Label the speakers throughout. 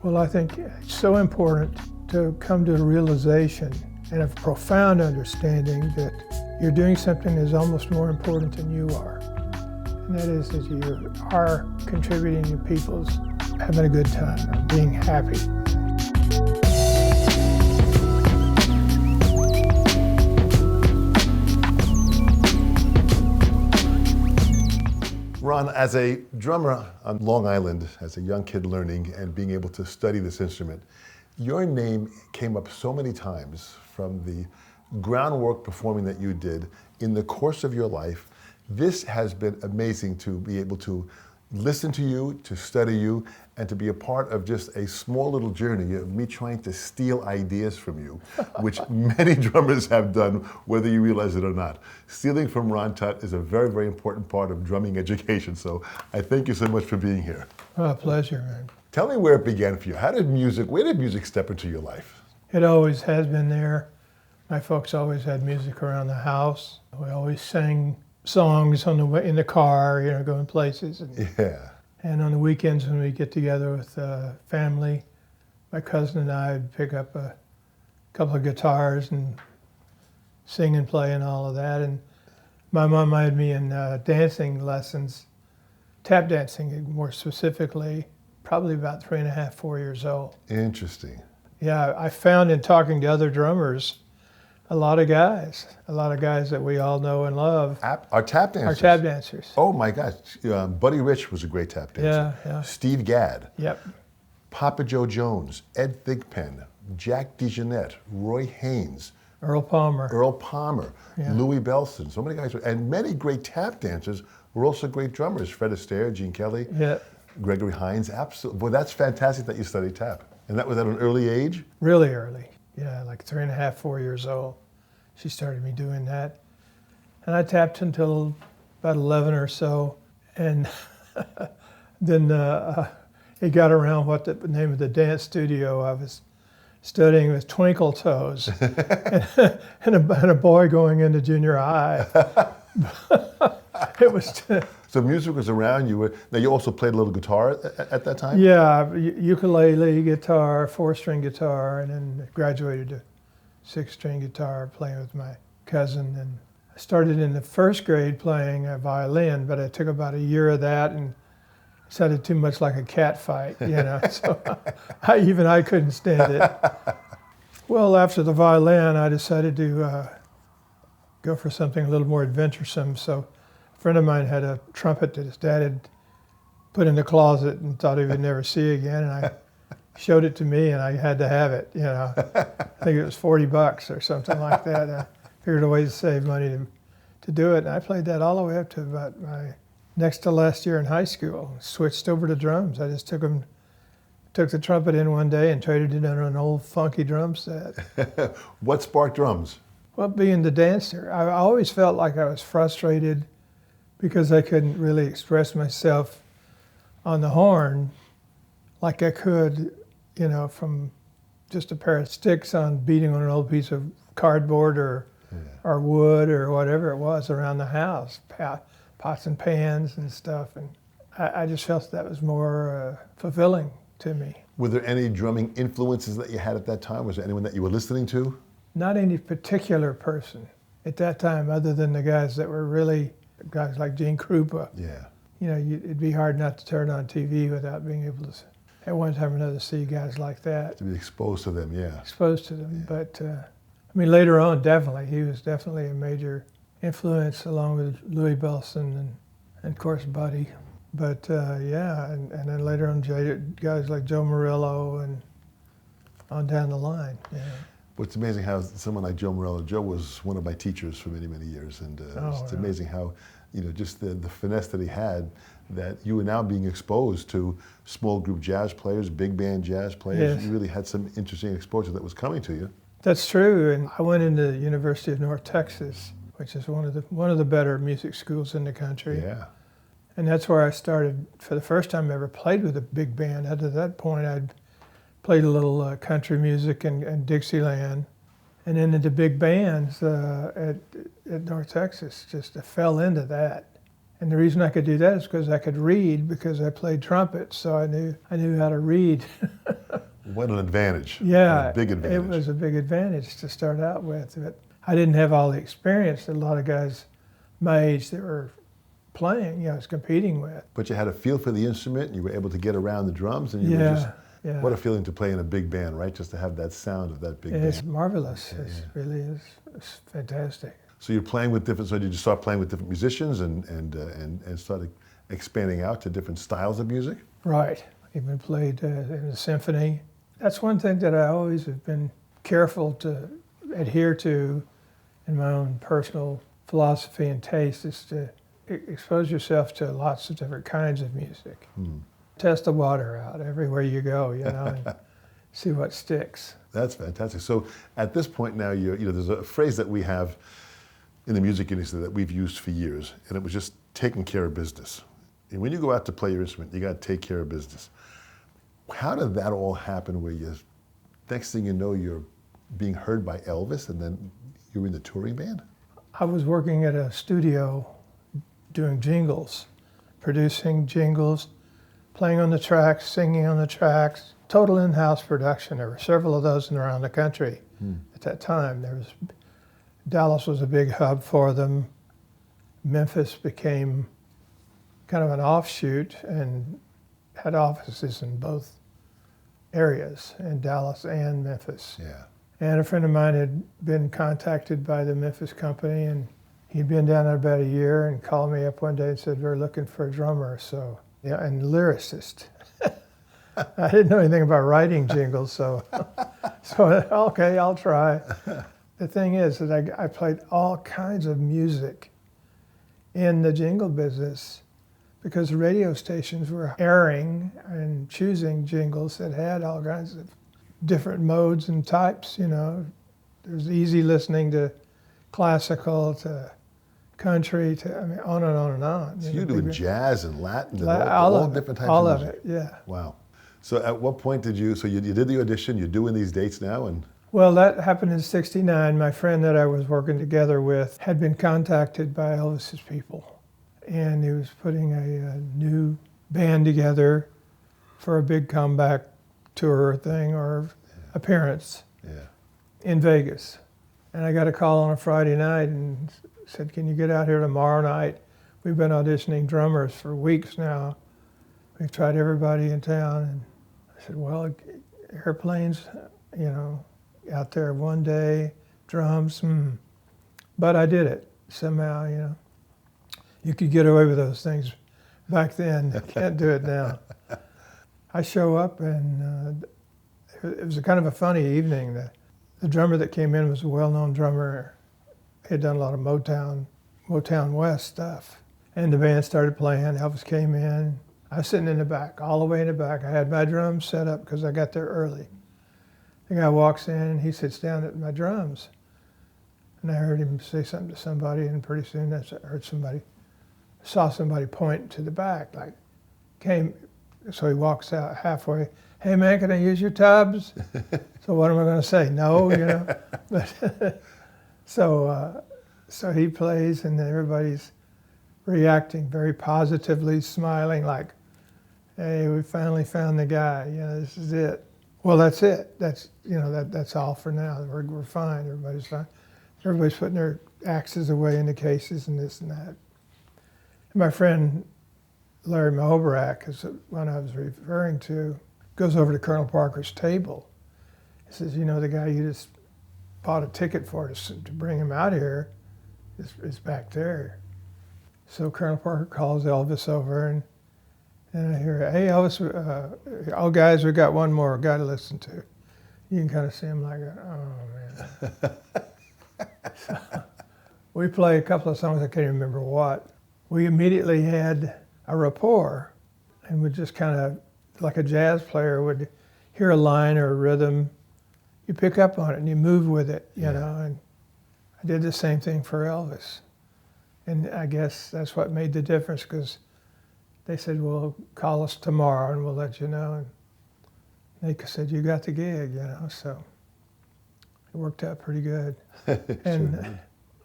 Speaker 1: Well, I think it's so important to come to a realization and a profound understanding that you're doing something that is almost more important than you are. And that is that you are contributing to people's having a good time or being happy.
Speaker 2: Ron, as a drummer on Long Island, as a young kid learning and being able to study this instrument, your name came up so many times from the groundwork performing that you did in the course of your life. This has been amazing to be able to listen to you, to study you, and to be a part of just a small little journey of me trying to steal ideas from you, which many drummers have done, whether you realize it or not. Stealing from Ron Tutt is a very, very important part of drumming education. So I thank you so much for being here.
Speaker 1: Oh, pleasure, man.
Speaker 2: Tell me where it began for you. Where did music step into your life?
Speaker 1: It always has been there. My folks always had music around the house. We always sang songs on the way in the car, going places. And on the weekends when we get together with family, my cousin and I would pick up a couple of guitars and sing and play and all of that. And my mom had me in dancing lessons, tap dancing more specifically, probably about 3.5, 4 years old.
Speaker 2: Interesting.
Speaker 1: Yeah, I found in talking to other drummers, a lot of guys that we all know and love.
Speaker 2: Our tap dancers?
Speaker 1: Our tap dancers.
Speaker 2: Oh my gosh, Buddy Rich was a great tap dancer.
Speaker 1: Yeah.
Speaker 2: Steve Gadd.
Speaker 1: Yep.
Speaker 2: Papa Joe Jones, Ed Thigpen, Jack DeJohnette, Roy Haynes.
Speaker 1: Earl Palmer.
Speaker 2: Yeah. Louis Bellson, so many guys. And many great tap dancers were also great drummers. Fred Astaire, Gene Kelly, Gregory Hines, absolutely. Well, that's fantastic that you studied tap. And that was at an early age?
Speaker 1: Really early. Yeah, like 3.5, 4 years old. She started me doing that. And I tapped until about 11 or so. And then it got around what the name of the dance studio I was studying was Twinkle Toes. and a boy going into junior high. It was...
Speaker 2: So music was around you. Now you also played a little guitar at that time?
Speaker 1: Yeah, ukulele, guitar, 4-string guitar, and then graduated to 6-string guitar playing with my cousin. And I started in the first grade playing a violin, but I took about a year of that and it sounded too much like a cat fight, so I couldn't stand it. Well, after the violin, I decided to go for something a little more adventuresome. So a friend of mine had a trumpet that his dad had put in the closet and thought he would never see again, and I showed it to me, and I had to have it. I think it was $40 or something like that. I figured a way to save money to do it, and I played that all the way up to about my next to last year in high school. Switched over to drums. I just took the trumpet in one day and traded it in an old funky drum set.
Speaker 2: What sparked drums?
Speaker 1: Well, being the dancer, I always felt like I was frustrated because I couldn't really express myself on the horn like I could, from just a pair of sticks on beating on an old piece of cardboard or wood or whatever it was around the house, pots and pans and stuff. And I just felt that was more fulfilling to me.
Speaker 2: Were there any drumming influences that you had at that time? Was there anyone that you were listening to?
Speaker 1: Not any particular person at that time other than the guys that were really guys like Gene Krupa.
Speaker 2: Yeah.
Speaker 1: It'd be hard not to turn on TV without being able to, at one time or another, see guys like that.
Speaker 2: To be exposed to them, yeah.
Speaker 1: Exposed to them. Yeah. But, later on, definitely. He was definitely a major influence along with Louis Bellson and of course, Buddy. But, and then later on, guys like Joe Murillo and on down the line. Yeah.
Speaker 2: Well, it's amazing how someone like Joe Murillo, Joe was one of my teachers for many, many years, and it's amazing how, just the finesse that he had, that you were now being exposed to small group jazz players, big band jazz players.
Speaker 1: Yes.
Speaker 2: You really had some interesting exposure that was coming to you.
Speaker 1: That's true, and I went into the University of North Texas, which is one of the better music schools in the country.
Speaker 2: Yeah.
Speaker 1: And that's where I started, for the first time I ever played with a big band. Up to that point, I'd played a little country music and Dixieland. And then into big bands at North Texas, just fell into that. And the reason I could do that is because I could read, because I played trumpet, so I knew how to read.
Speaker 2: What an advantage.
Speaker 1: Yeah,
Speaker 2: What a big advantage.
Speaker 1: it was a big advantage to start out with. But I didn't have all the experience that a lot of guys my age that were playing, I was competing with.
Speaker 2: But you had a feel for the instrument, and you were able to get around the drums, and you were just,
Speaker 1: Yeah.
Speaker 2: what a feeling to play in a big band, right? Just to have that sound of that big band.
Speaker 1: It's marvelous. It really is. It's fantastic.
Speaker 2: So you're playing with different, so did you start playing with different musicians and started expanding out to different styles of music?
Speaker 1: Right. Even played in a symphony. That's one thing that I always have been careful to adhere to in my own personal philosophy and taste, is to expose yourself to lots of different kinds of music. Test the water out everywhere you go, and see what sticks.
Speaker 2: That's fantastic. So at this point now, there's a phrase that we have in the music industry that we've used for years, and it was just taking care of business. And when you go out to play your instrument, you got to take care of business. How did that all happen where next thing you know, you're being heard by Elvis, and then you're in the touring band?
Speaker 1: I was working at a studio doing jingles, producing jingles, playing on the tracks, singing on the tracks, total in-house production. There were several of those around the country at that time. Dallas was a big hub for them. Memphis became kind of an offshoot and had offices in both areas, in Dallas and Memphis.
Speaker 2: Yeah.
Speaker 1: And a friend of mine had been contacted by the Memphis company, and he'd been down there about a year and called me up one day and said, "We're looking for a drummer, and lyricist." I didn't know anything about writing jingles, so okay, I'll try. The thing is that I played all kinds of music in the jingle business because the radio stations were airing and choosing jingles that had all kinds of different modes and types, There's easy listening to classical to country to, on and on and on.
Speaker 2: So you're doing jazz and Latin and
Speaker 1: all
Speaker 2: different types
Speaker 1: all
Speaker 2: of
Speaker 1: of
Speaker 2: music.
Speaker 1: it, yeah.
Speaker 2: Wow. So at what point did you did the audition, you're doing these dates now, and
Speaker 1: Well, that happened in '69. My friend that I was working together with had been contacted by Elvis's people, and he was putting a new band together for a big comeback tour thing or appearance in Vegas. And I got a call on a Friday night and said, "Can you get out here tomorrow night? We've been auditioning drummers for weeks now. We've tried everybody in town." And I said, "Well, airplanes, out there one day, drums, But I did it somehow, You could get away with those things back then. You can't do it now. I show up, and it was a kind of a funny evening. The drummer that came in was a well-known drummer. He had done a lot of Motown West stuff. And the band started playing. Elvis came in. I was sitting in the back, all the way in the back. I had my drums set up because I got there early. The guy walks in, and he sits down at my drums. And I heard him say something to somebody, and pretty soon I saw somebody point to the back, so he walks out halfway. "Hey man, can I use your tubs?" So what am I going to say? No, But so he plays, and everybody's reacting very positively, smiling like, "Hey, we finally found the guy. This is it." Well, that's it. That's all for now. We're fine. Everybody's fine. Everybody's putting their axes away in the cases and this and that. And my friend Larry Mahobrak is the one I was referring to. Goes over to Colonel Parker's table. He says, "The guy you just bought a ticket for to bring him out here is back there." So Colonel Parker calls Elvis over, and I hear, "Hey Elvis, guys, we got one more guy to listen to." You can kind of see him like, "Oh man." So we play a couple of songs, I can't even remember what. We immediately had a rapport, and we just kind of, like a jazz player would hear a line or a rhythm, you pick up on it and you move with it, and I did the same thing for Elvis. And I guess that's what made the difference, because they said, "Well, call us tomorrow and we'll let you know." And they said, "You got the gig," so it worked out pretty good. And
Speaker 2: Sure.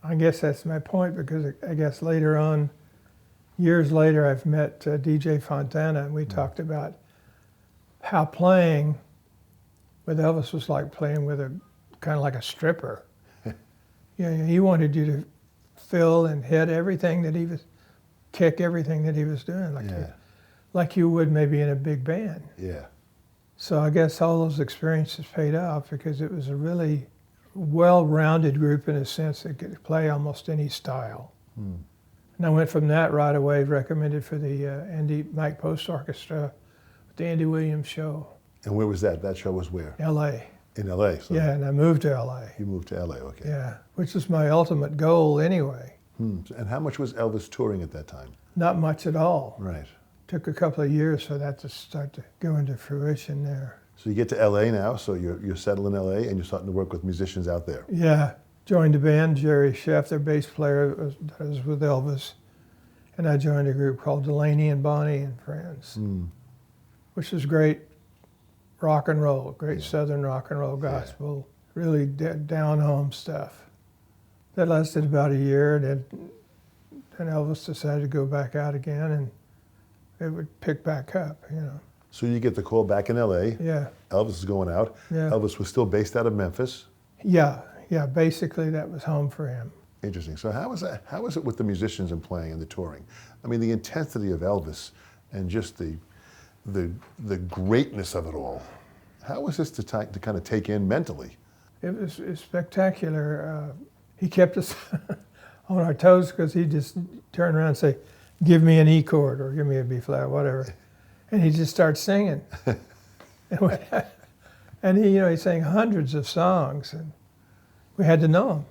Speaker 1: I guess that's my point, because I guess later on, years later, I've met DJ Fontana, and we talked about how playing with Elvis was like playing with a kind of like a stripper. He wanted you to feel and hit everything that he was, kick everything that he was doing, like you would maybe in a big band.
Speaker 2: Yeah.
Speaker 1: So I guess all those experiences paid off because it was a really well-rounded group in a sense that could play almost any style. And I went from that right away, recommended for the Mike Post Orchestra, the Andy Williams show.
Speaker 2: And where was that? That show was where?
Speaker 1: L.A.
Speaker 2: In L.A. So
Speaker 1: Yeah, and I moved to L.A.
Speaker 2: you moved to L.A. Okay.
Speaker 1: Yeah, which was my ultimate goal anyway.
Speaker 2: And how much was Elvis touring at that time?
Speaker 1: Not much at all.
Speaker 2: Right.
Speaker 1: Took a couple of years for that to start to go into fruition there.
Speaker 2: So you get to L.A. now, so you're settled in L.A. and you're starting to work with musicians out there.
Speaker 1: Yeah, joined a band, Jerry Sheff, their bass player, was with Elvis. And I joined a group called Delaney and Bonnie and Friends, which was great rock and roll, great Southern rock and roll gospel, really down-home stuff. That lasted about a year, and then Elvis decided to go back out again, and it would pick back up,
Speaker 2: So you get the call back in L.A.
Speaker 1: Yeah.
Speaker 2: Elvis is going out.
Speaker 1: Yeah.
Speaker 2: Elvis was still based out of Memphis.
Speaker 1: Yeah, basically that was home for him.
Speaker 2: Interesting. So how was it with the musicians and playing and the touring? I mean, the intensity of Elvis and just the greatness of it all. How was this to kind of take in mentally?
Speaker 1: It was spectacular. He kept us on our toes because he'd just turn around and say, "Give me an E chord," or "Give me a B flat," whatever. And he'd just start singing. And he sang hundreds of songs, and we had to know them.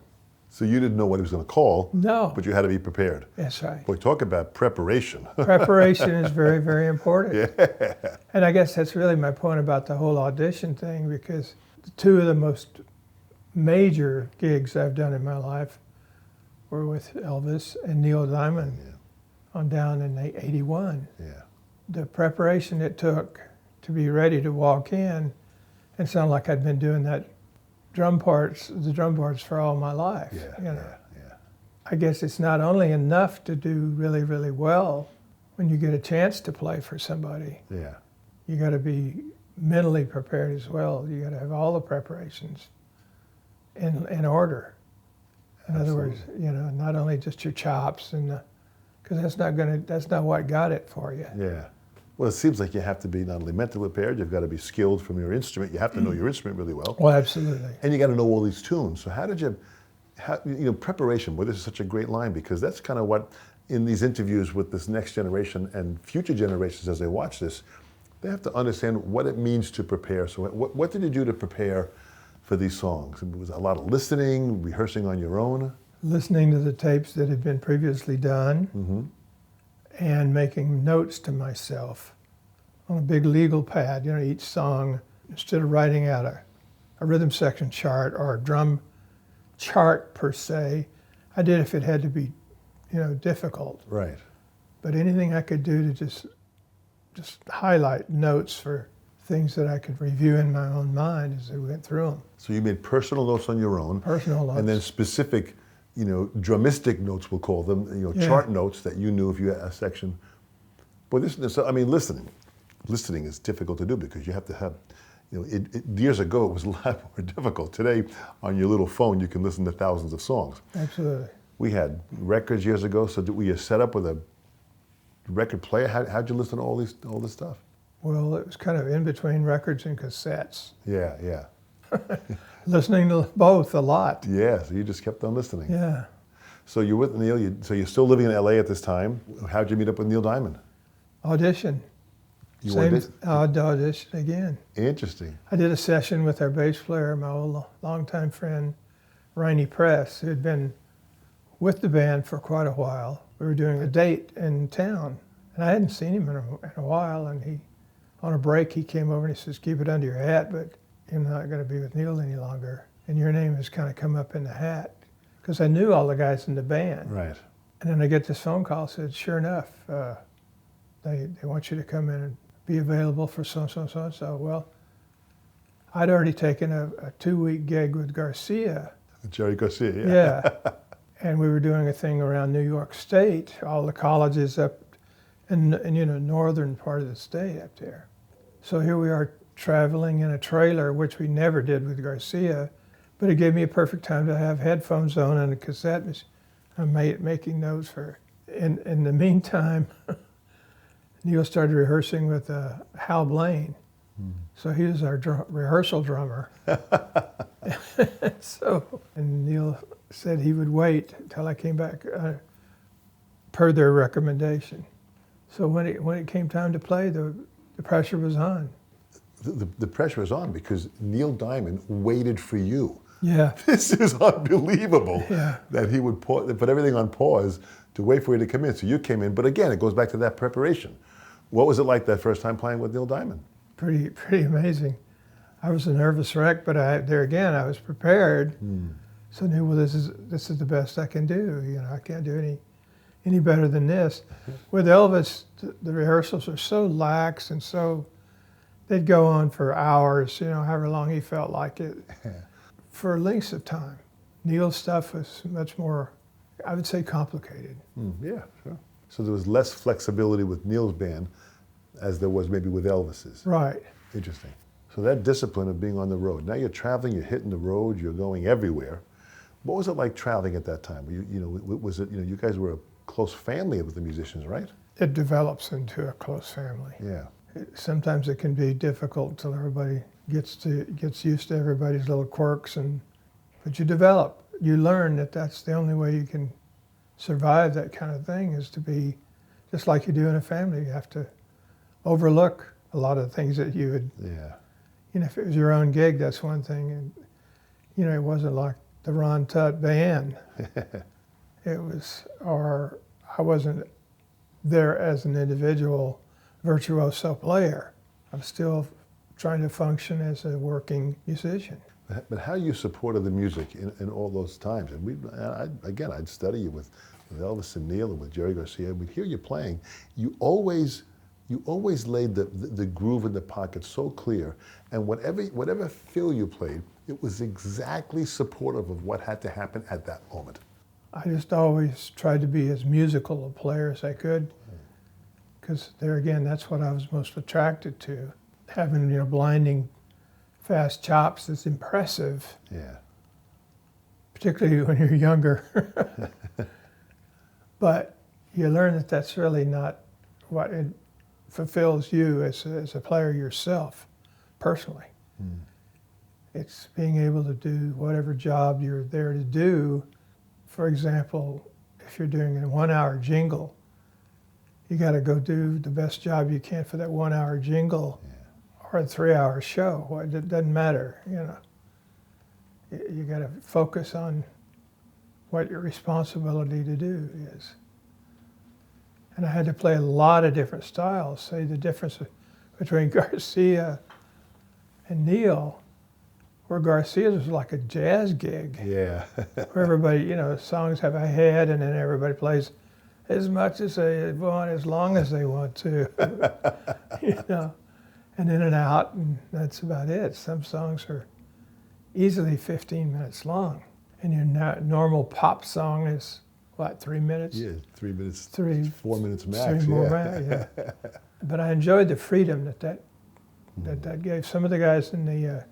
Speaker 2: So you didn't know what he was going to call.
Speaker 1: No.
Speaker 2: But you had to be prepared.
Speaker 1: That's right.
Speaker 2: Boy, talk about preparation.
Speaker 1: Preparation is very, very important.
Speaker 2: Yeah.
Speaker 1: And I guess that's really my point about the whole audition thing, because two of the most major gigs I've done in my life were with Elvis and Neil Diamond on down in 81.
Speaker 2: Yeah.
Speaker 1: The preparation it took to be ready to walk in and sound like I'd been doing the drum parts for all my life.
Speaker 2: Yeah.
Speaker 1: I guess it's not only enough to do really, really well when you get a chance to play for somebody.
Speaker 2: Yeah.
Speaker 1: You got to be mentally prepared as well. You got to have all the preparations in order. In other words, not only just your chops because that's not what got it for you.
Speaker 2: Yeah. Well, it seems like you have to be not only mentally prepared, you've got to be skilled from your instrument. You have to know your instrument really well.
Speaker 1: Well, absolutely.
Speaker 2: And you got to know all these tunes. So how did you, preparation, well, this is such a great line, because that's kind of what, in these interviews with this next generation and future generations as they watch this, they have to understand what it means to prepare. So what did you do to prepare for these songs? Was it a lot of listening, rehearsing on your own?
Speaker 1: Listening to the tapes that had been previously done, and making notes to myself on a big legal pad. Each song, instead of writing out a rhythm section chart or a drum chart per se, I did if it had to be, difficult.
Speaker 2: Right.
Speaker 1: But anything I could do to just highlight notes for things that I could review in my own mind as I went through them.
Speaker 2: So you made personal notes on your own.
Speaker 1: Personal notes.
Speaker 2: And then specific, drumistic notes, we'll call them, chart notes that you knew if you had a section. But listening is difficult to do because you have to have, years ago it was a lot more difficult. Today, on your little phone, you can listen to thousands of songs.
Speaker 1: Absolutely.
Speaker 2: We had records years ago, so were you set up with a record player? How'd you listen to all this stuff?
Speaker 1: Well, it was kind of in between records and cassettes.
Speaker 2: Yeah.
Speaker 1: Listening to both a lot.
Speaker 2: Yeah, so you just kept on listening.
Speaker 1: Yeah.
Speaker 2: So you're with Neil, so you're still living in LA at this time. How'd you meet up with Neil Diamond?
Speaker 1: Audition. I'd audition again.
Speaker 2: Interesting.
Speaker 1: I did a session with our bass player, my old longtime friend, Rainey Press, who had been with the band for quite a while. We were doing a date in town, and I hadn't seen him in a while, and on a break, he came over and he says, "Keep it under your hat, but you're not going to be with Neil any longer. And your name has kind of come up in the hat." Because I knew all the guys in the band.
Speaker 2: Right.
Speaker 1: And then I get this phone call, said, "Sure enough, they want you to come in and be available for so. Well, I'd already taken a 2-week gig with Garcia.
Speaker 2: Jerry Garcia, yeah.
Speaker 1: Yeah. And we were doing a thing around New York State, all the colleges up in northern part of the state up there. So here we are traveling in a trailer, which we never did with Garcia, but it gave me a perfect time to have headphones on and a cassette machine. I'm making notes for. In the meantime, Neil started rehearsing with Hal Blaine. So he was our rehearsal drummer. And Neil said he would wait until I came back per their recommendation. So when it came time to play, the pressure was on.
Speaker 2: The pressure is on because Neil Diamond waited for you.
Speaker 1: Yeah.
Speaker 2: This is unbelievable
Speaker 1: Yeah.
Speaker 2: that he would put everything on pause to wait for you to come in. So you came in, but again, it goes back to that preparation. What was it like that first time playing with Neil Diamond?
Speaker 1: Pretty amazing. I was a nervous wreck, but there again, I was prepared. So I knew, well, this is the best I can do. You know, I can't do any better than this. With Elvis, the rehearsals are so lax and so, they'd go on for hours, you know, however long he felt like it, for lengths of time. Neil's stuff was much more, I would say, complicated.
Speaker 2: Yeah, sure. So there was less flexibility with Neil's band as there was maybe with Elvis's.
Speaker 1: Right.
Speaker 2: Interesting. So that discipline of being on the road. Now you're traveling, you're hitting the road, you're going everywhere. What was it like traveling at that time? Was it, you guys were a close family with the musicians, right?
Speaker 1: It develops into a close family.
Speaker 2: Yeah.
Speaker 1: Sometimes it can be difficult until everybody gets used to everybody's little quirks, but you develop. You learn that that's the only way you can survive that kind of thing, is to be just like you do in a family. You have to overlook a lot of things that you would, if it was your own gig, that's one thing. And, it wasn't like the Ron Tutt band. It was, or I wasn't there as an individual virtuoso player. I'm still trying to function as a working musician.
Speaker 2: But how you supported the music in all those times. And I'd study you with Elvis and Neil and with Jerry Garcia. We'd hear you playing. You always laid the groove in the pocket so clear. And whatever fill you played, it was exactly supportive of what had to happen at that moment.
Speaker 1: I just always tried to be as musical a player as I could, because there again, that's what I was most attracted to. Having, blinding fast chops is impressive.
Speaker 2: Yeah.
Speaker 1: Particularly when you're younger. But you learn that that's really not what it fulfills you as a player yourself, personally. It's being able to do whatever job you're there to do. For example, if you're doing a 1-hour jingle, you got to go do the best job you can for that 1-hour jingle, or a 3-hour show. Well, it doesn't matter, You got to focus on what your responsibility to do is. And I had to play a lot of different styles. Say the difference between Garcia and Neil, where Garcia's was like a jazz gig.
Speaker 2: Yeah.
Speaker 1: Where everybody, songs have a head, and then everybody plays as much as they want, as long as they want to, and in and out, and that's about it. Some songs are easily 15 minutes long, and your normal pop song is, 3 minutes?
Speaker 2: Yeah, 3 minutes,
Speaker 1: 4
Speaker 2: minutes max.
Speaker 1: 3 more max, yeah. But I enjoyed the freedom that gave. Some of the guys in the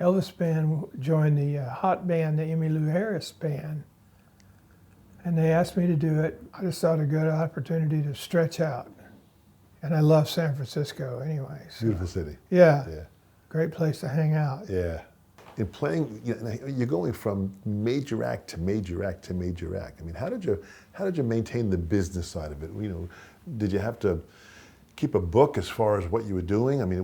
Speaker 1: Elvis band joined the hot band, the Emmylou Harris band, and they asked me to do it. I just thought a good opportunity to stretch out. And I love San Francisco anyway. So.
Speaker 2: Beautiful city.
Speaker 1: Yeah. Great place to hang out.
Speaker 2: Yeah. In playing, you're going from major act to major act to major act. I mean, how did you maintain the business side of it? Did you have to keep a book as far as what you were doing? I mean,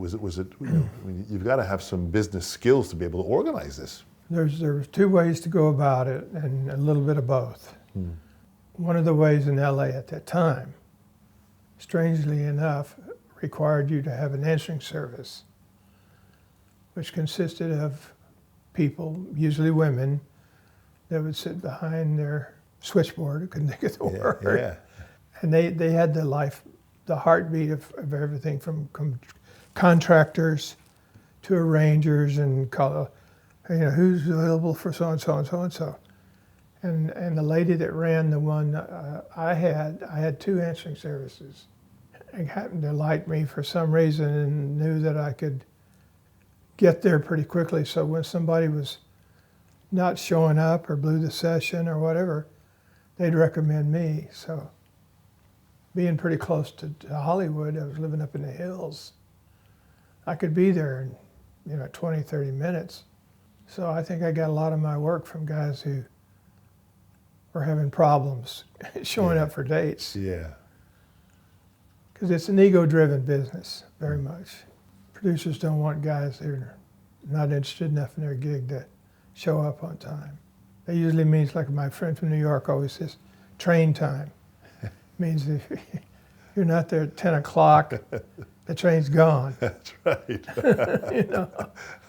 Speaker 2: you've got to have some business skills to be able to organize this.
Speaker 1: There's two ways to go about it, and a little bit of both. One of the ways in LA at that time, strangely enough, required you to have an answering service, which consisted of people, usually women, that would sit behind their switchboard who couldn't think of the word.
Speaker 2: Yeah.
Speaker 1: And they had the heartbeat of everything from contractors to arrangers and call, who's available for so and so and so and so. And the lady that ran the one I had 2 answering services. It happened to like me for some reason and knew that I could get there pretty quickly. So when somebody was not showing up or blew the session or whatever, they'd recommend me. So being pretty close to Hollywood, I was living up in the hills. I could be there in 20, 30 minutes. So I think I got a lot of my work from guys who were having problems showing up for dates.
Speaker 2: Yeah.
Speaker 1: Because it's an ego-driven business, very much. Producers don't want guys that are not interested enough in their gig to show up on time. That usually means, like my friend from New York always says, train time. Means if you're not there at 10 o'clock, the train's gone.
Speaker 2: That's right.
Speaker 1: You know?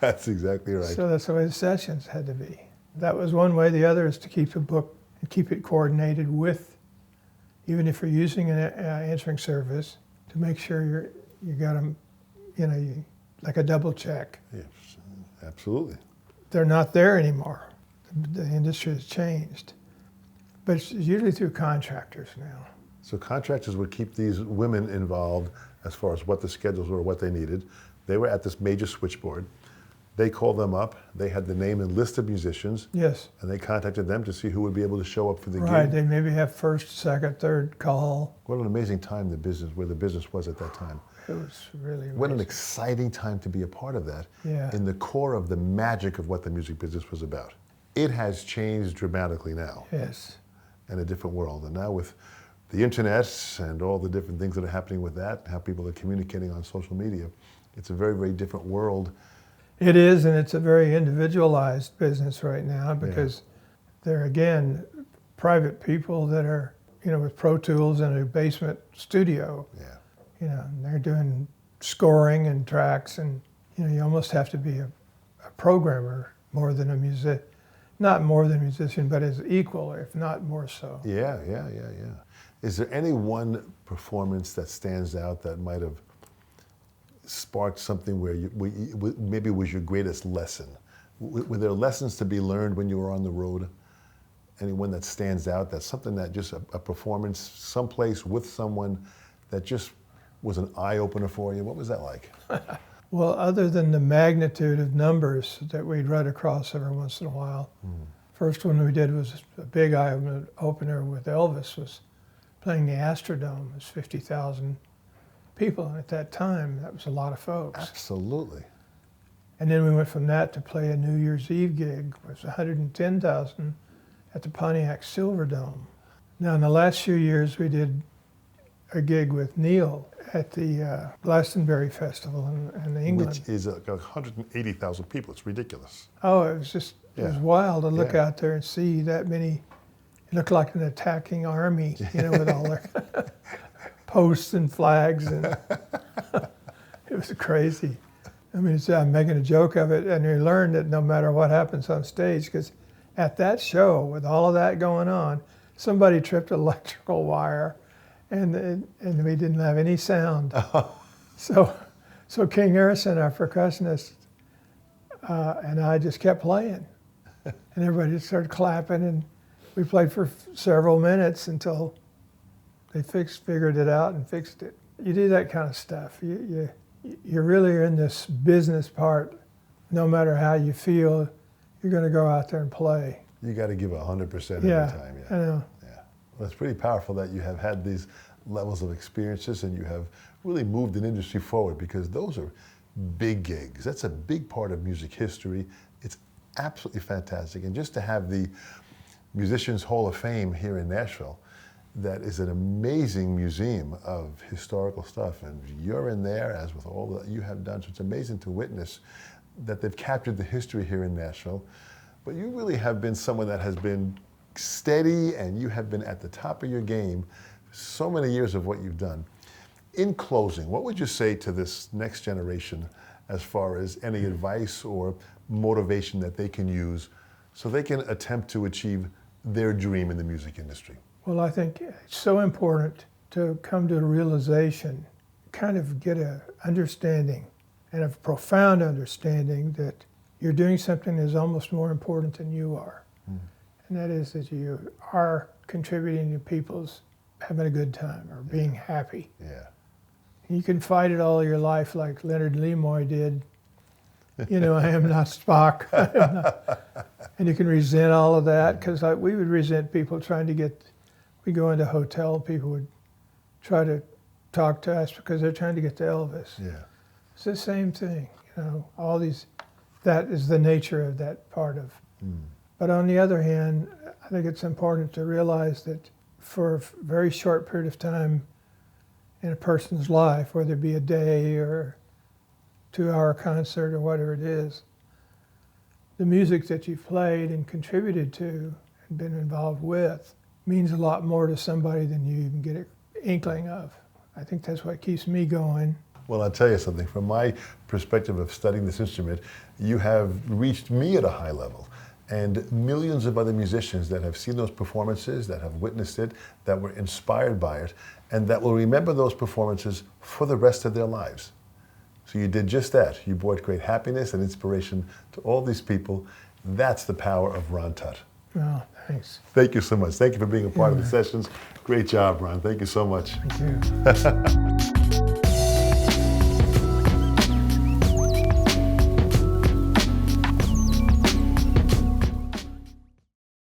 Speaker 2: That's exactly right.
Speaker 1: So that's the way the sessions had to be. That was one way. The other is to keep the book and keep it coordinated with, even if you're using an answering service, to make sure you got them, like a double check.
Speaker 2: Yes, absolutely.
Speaker 1: They're not there anymore. The industry has changed. But it's usually through contractors now.
Speaker 2: So contractors would keep these women involved as far as what the schedules were, what they needed. They were at this major switchboard. They called them up. They had the name and list of musicians.
Speaker 1: Yes.
Speaker 2: And they contacted them to see who would be able to show up for the
Speaker 1: Right.
Speaker 2: gig.
Speaker 1: They maybe have first, second, third call.
Speaker 2: What an amazing time where the business was at that time.
Speaker 1: It was really amazing.
Speaker 2: What an exciting time to be a part of that.
Speaker 1: Yeah.
Speaker 2: In the core of the magic of what the music business was about. It has changed dramatically now.
Speaker 1: Yes.
Speaker 2: In a different world. And now with the internet and all the different things that are happening with that, how people are communicating on social media, it's a very, very different world.
Speaker 1: It is, and it's a very individualized business right now because they're, again, private people that are, with Pro Tools in a basement studio.
Speaker 2: Yeah.
Speaker 1: And they're doing scoring and tracks, and, you almost have to be a programmer more than a musician. Not more than a musician, but as equal, if not more so.
Speaker 2: Yeah. Is there any one performance that stands out that might have sparked something where maybe was your greatest lesson? Were there lessons to be learned when you were on the road? Anyone that stands out, that's something that just a performance someplace with someone that just was an eye-opener for you? What was that like?
Speaker 1: Well, other than the magnitude of numbers that we'd run across every once in a while, first one we did was a big eye-opener with Elvis, was playing the Astrodome. It was 50,000 people, and at that time, that was a lot of folks.
Speaker 2: Absolutely.
Speaker 1: And then we went from that to play a New Year's Eve gig. It was 110,000 at the Pontiac Silverdome. Now, in the last few years, we did a gig with Neil at the Glastonbury Festival in England.
Speaker 2: Which is 180,000 people. It's ridiculous.
Speaker 1: Oh, it was just, it was wild to look out there and see that many. It looked like an attacking army, with all their posts and flags. And it was crazy. I mean, I'm making a joke of it, and you learn that no matter what happens on stage, because at that show, with all of that going on, somebody tripped an electrical wire, and we didn't have any sound. So King Harrison, our percussionist, and I just kept playing, and everybody just started clapping, and we played for several minutes until they figured it out and fixed it. You do that kind of stuff. You really are in this business part. No matter how you feel, you're going to go out there and play.
Speaker 2: You got to give 100% every time.
Speaker 1: I know.
Speaker 2: Yeah. Well, it's pretty powerful that you have had these levels of experiences and you have really moved an industry forward, because those are big gigs. That's a big part of music history. It's absolutely fantastic. And just to have the Musicians Hall of Fame here in Nashville, that is an amazing museum of historical stuff, and you're in there, as with all that you have done, so it's amazing to witness that they've captured the history here in Nashville. But you really have been someone that has been steady, and you have been at the top of your game so many years of what you've done. In closing, what would you say to this next generation as far as any advice or motivation that they can use so they can attempt to achieve their dream in the music industry?
Speaker 1: Well, I think it's so important to come to a realization, kind of get an understanding, and a profound understanding that you're doing something that is almost more important than you are. And that is that you are contributing to people's having a good time or being happy.
Speaker 2: Yeah.
Speaker 1: You can fight it all your life like Leonard Nimoy did You know, I am not Spock. I am not. And you can resent all of that, because we would resent people trying to get, we go into a hotel, people would try to talk to us because they're trying to get to Elvis.
Speaker 2: Yeah.
Speaker 1: It's the same thing, you know, all these, that is the nature of that part of. But on the other hand, I think it's important to realize that for a very short period of time in a person's life, whether it be a day or 2-hour concert or whatever it is, the music that you've played and contributed to and been involved with means a lot more to somebody than you even get an inkling of. I think that's what keeps me going.
Speaker 2: Well, I'll tell you something. From my perspective of studying this instrument, you have reached me at a high level. And millions of other musicians that have seen those performances, that have witnessed it, that were inspired by it, and that will remember those performances for the rest of their lives. So you did just that. You brought great happiness and inspiration to all these people. That's the power of Ron Tutt.
Speaker 1: Oh, thanks.
Speaker 2: Thank you so much. Thank you for being a part of the sessions. Great job, Ron. Thank you so much.
Speaker 1: Thank you.